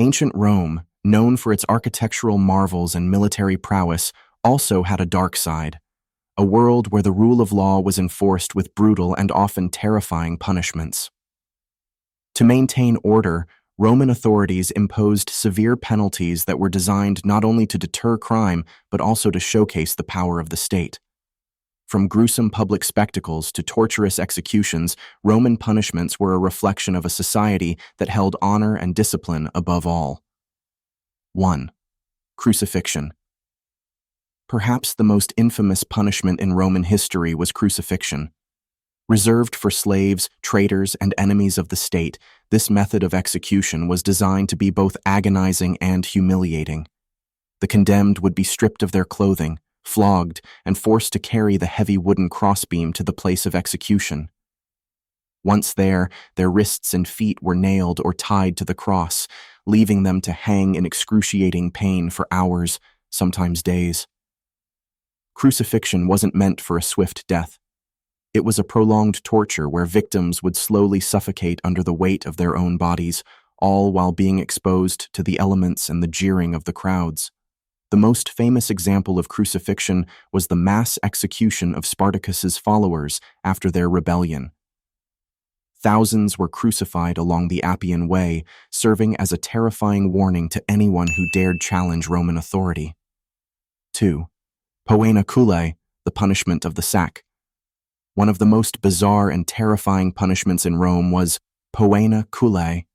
Ancient Rome, known for its architectural marvels and military prowess, also had a dark side, a world where the rule of law was enforced with brutal and often terrifying punishments. To maintain order, Roman authorities imposed severe penalties that were designed not only to deter crime, but also to showcase the power of the state. From gruesome public spectacles to torturous executions, Roman punishments were a reflection of a society that held honor and discipline above all. 1. Crucifixion. Perhaps the most infamous punishment in Roman history was crucifixion. Reserved for slaves, traitors, and enemies of the state, this method of execution was designed to be both agonizing and humiliating. The condemned would be stripped of their clothing, flogged, and forced to carry the heavy wooden crossbeam to the place of execution. Once there, their wrists and feet were nailed or tied to the cross, leaving them to hang in excruciating pain for hours, sometimes days. Crucifixion wasn't meant for a swift death. It was a prolonged torture where victims would slowly suffocate under the weight of their own bodies, all while being exposed to the elements and the jeering of the crowds. The most famous example of crucifixion was the mass execution of Spartacus's followers after their rebellion. Thousands were crucified along the Appian Way, serving as a terrifying warning to anyone who dared challenge Roman authority. 2. Poena Cullei, the punishment of the sack. One of the most bizarre and terrifying punishments in Rome was Poena Cullei,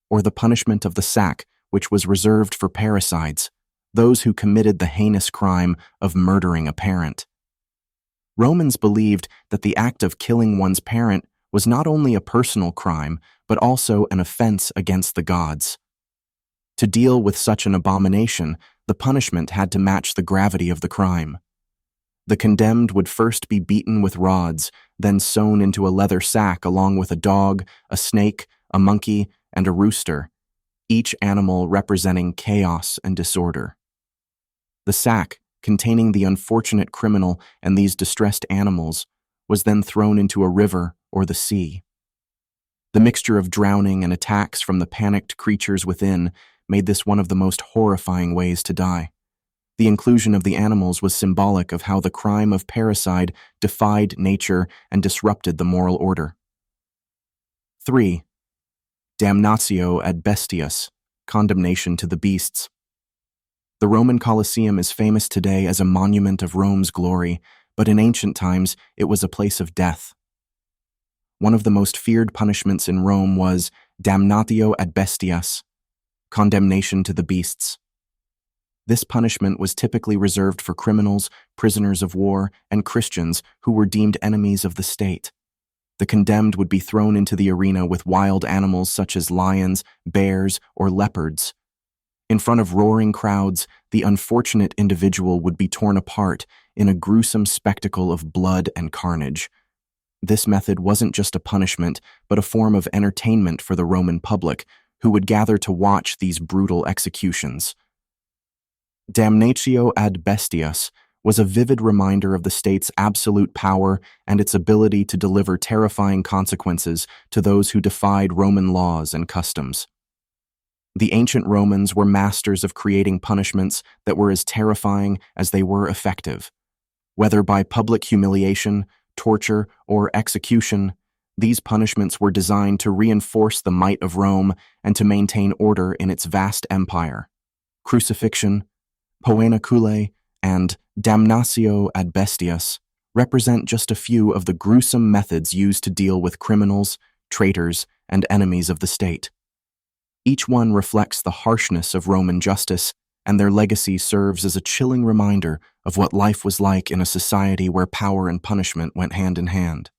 or the punishment of the sack, which was reserved for parricides, those who committed the heinous crime of murdering a parent. Romans believed that the act of killing one's parent was not only a personal crime, but also an offense against the gods. To deal with such an abomination, the punishment had to match the gravity of the crime. The condemned would first be beaten with rods, then sewn into a leather sack along with a dog, a snake, a monkey, and a rooster, each animal representing chaos and disorder. The sack, containing the unfortunate criminal and these distressed animals, was then thrown into a river or the sea. The mixture of drowning and attacks from the panicked creatures within made this one of the most horrifying ways to die. The inclusion of the animals was symbolic of how the crime of parricide defied nature and disrupted the moral order. 3. Damnatio ad Bestias, condemnation to the beasts. The Roman Colosseum is famous today as a monument of Rome's glory, but in ancient times it was a place of death. One of the most feared punishments in Rome was Damnatio ad Bestias, condemnation to the beasts. This punishment was typically reserved for criminals, prisoners of war, and Christians who were deemed enemies of the state. The condemned would be thrown into the arena with wild animals such as lions, bears, or leopards. In front of roaring crowds, the unfortunate individual would be torn apart in a gruesome spectacle of blood and carnage. This method wasn't just a punishment, but a form of entertainment for the Roman public, who would gather to watch these brutal executions. Damnatio ad Bestias was a vivid reminder of the state's absolute power and its ability to deliver terrifying consequences to those who defied Roman laws and customs. The ancient Romans were masters of creating punishments that were as terrifying as they were effective. Whether by public humiliation, torture, or execution, these punishments were designed to reinforce the might of Rome and to maintain order in its vast empire. Crucifixion, Poena Cullei, and Damnatio ad Bestias represent just a few of the gruesome methods used to deal with criminals, traitors, and enemies of the state. Each one reflects the harshness of Roman justice, and their legacy serves as a chilling reminder of what life was like in a society where power and punishment went hand in hand.